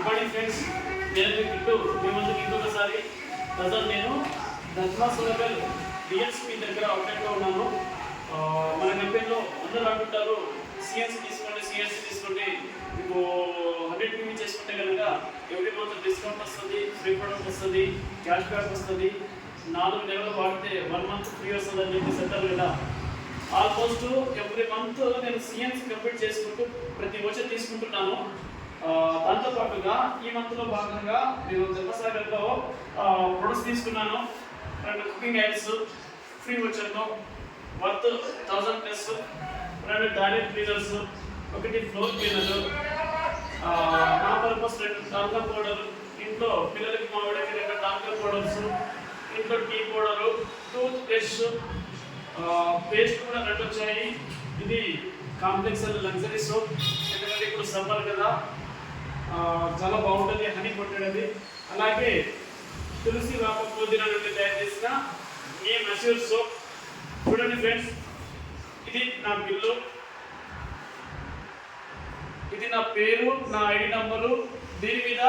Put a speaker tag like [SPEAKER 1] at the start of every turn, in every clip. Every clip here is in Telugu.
[SPEAKER 1] గుడ్ మార్నింగ్ ఫ్రెండ్స్, నేను మీ కిట్టు మీ ముందుకు ఇంకొకసారి. ప్రజెంట్ నేను ధర్మాసులకల్ డిఎస్పీ దగ్గర అవుట్లెట్లో ఉన్నాను. మన కంపెనీలో అందరూ అంటుంటారు సిఎన్సీ తీసుకోండి, మీకు 100 PV చేసుకుంటే కనుక ఎవ్రీ మంత్ డిస్కౌంట్ వస్తుంది, ఫ్రీ ప్రొడక్ట్ వస్తుంది, క్యాష్ బ్యాక్ వస్తుంది, 4 నెలలు వాడితే 1 మంత్ ఫ్రీ వస్తుంది అని చెప్పి సెంటర్ కదా. ఆల్మోస్ట్ ఎవ్రీ మంత్ నేను సిఎన్సీ కంప్లీట్ చేసుకుంటూ ప్రతి వచ్చి తీసుకుంటున్నాను. దాంతోపాటుగా ఈ మంత్లో భాగంగా నేను ధర్మసాగర్లో ప్రొడక్ట్స్ తీసుకున్నాను. 2 కుకింగ్ ఆయిల్స్ ఫ్రీ వచ్చాను, worth 1000+, 2 toilet cleaners, 1 floor cleaner, నా పర్పస్ 2 టాల్కా పౌడర్, ఇంట్లో పిల్లలకి మా వాడికి 2 టాల్కా పౌడర్స్, ఇంట్లో tea powder, tooth brush, paste కూడా 2 వచ్చాయి. ఇది కాంప్లెక్స్ లగ్జరీ సోప్, ఎందుకంటే ఇప్పుడు సమ్మర్ కదా, చాలా బాగుంటుంది, హనీ కొట్టేది. అలాగే తులసి వేప పుదీనా నుండి తయారు చేసిన ఈ మష్యూర్ సోప్. చూడండి ఫ్రెండ్స్, ఇది నా బిల్లు, ఇది నా పేరు, నా ఐడి నంబరు. దీని మీద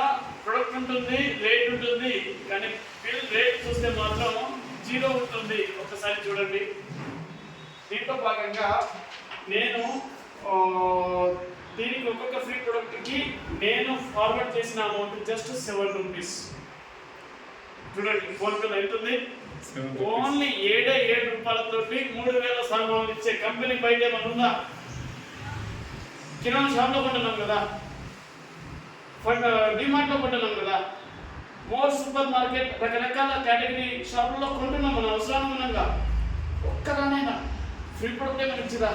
[SPEAKER 1] ప్రొడక్ట్ ఉంటుంది, రేట్ ఉంటుంది, కానీ బిల్ రేట్ చూస్తే మాత్రం 0 ఉంటుంది. ఒకసారి చూడండి. దీంట్లో భాగంగా నేను దీనికి ఒక్కొక్క ఫ్రీ ప్రొడక్ట్కి నేను ఫార్వర్డ్ చేసిన అమౌంట్ జస్ట్ 7 రూపీస్. చూడండి, ఫోన్పేలో అవుతుంది. ఓన్లీ 7 రూపాయలతోటి 3000 సామాన్లు ఇచ్చే కంపెనీ బయట ఏమైనా ఉందా? కిరాణా షాప్లో కొంటున్నాం కదా, డిమార్ట్లో కొంటున్నాం కదా, మోర్ సూపర్ మార్కెట్ రకరకాల కేటగిరీ షాపుల్లో కొంటున్నాం. మన అవసరానుగుణంగా ఒక్కదానైనా ఫ్రీ ప్రొడక్ట్ ఏమైనా ఇచ్చిరా?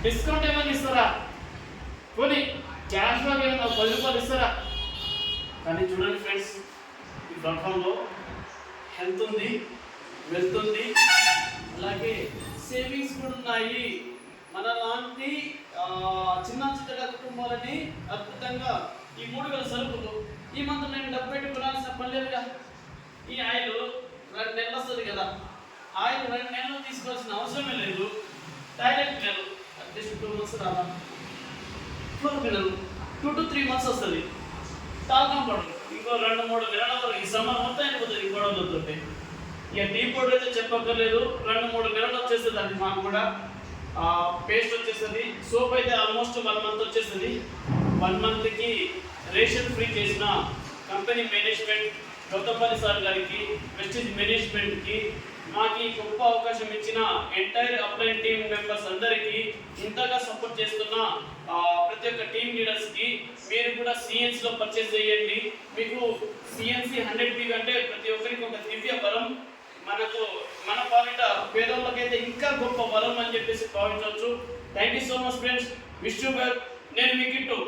[SPEAKER 1] డిస్కౌంట్ ఏమైనా ఇస్తారా? పోనీ క్యాష్ బ్యాక్ ఏమైనా 10 రూపాయలు ఇస్తారా? కానీ చూడండి ఫ్రెండ్స్, ఈ ప్లాట్ఫామ్లో హెల్త్ ఉంది, వెల్త్ ఉంది, అలాగే సేవింగ్స్ కూడా ఉన్నాయి. మన లాంటి చిన్న చిన్నగా కుటుంబాలని అద్భుతంగా ఈ 3000 సరుకులు ఈ మంత్ నేను డబ్బు పెట్టి కొనాల్సిన పని లేదుగా. ఈ ఆయిల్ 2 నెలలు వస్తుంది కదా, ఆయిల్ 2 నెలలు తీసుకోవాల్సిన అవసరమే లేదు. టాయిలెట్ నెలలు అట్లీస్ట్ 2 months రాదా, ఫ్లోర్ నెలలు 2 to 3 months వస్తుంది. టాల్కం పౌడర్ ఇంకో 2-3 నెలల వరకు ఈ సమ్మర్ మొత్తం అయిపోతుంది ఈ పౌడర్లతో. ఇక టీ పౌడర్ అయితే చెప్పక్కర్లేదు, 2-3 నెలలు వచ్చేస్తుంది. అది మాకు కూడా పేస్ట్ వచ్చేస్తుంది. సోప్ అయితే ఆల్మోస్ట్ 1 month వచ్చేస్తుంది. 1 monthకి రేషన్ ఫ్రీ చేసిన కంపెనీ మేనేజ్మెంట్ గౌతమ్పల్లి సార్ గారికి, వెస్టేజ్ మేనేజ్మెంట్కి, మాకు ఈ గొప్ప అవకాశం ఇచ్చిన ఎంటైర్ అప్లైన్ టీమ్ మెంబర్స్ అందరికీ, ఇంతగా సపోర్ట్ చేస్తున్న ప్రతి ఒక్క టీమ్ లీడర్స్కి, మీరు కూడా సిఎన్సీలో పర్చేస్ చేయండి. మీకు సిఎన్సీ 100 PV అంటే ప్రతి ఒక్కరికి ఒక దివ్య వరం. మన పాలిట పేదోళ్ళకైతే ఇంకా గొప్ప వరం అని చెప్పేసి భావించవచ్చు. Thank you so much friends. Wish you well. నేను మీ కిట్టు.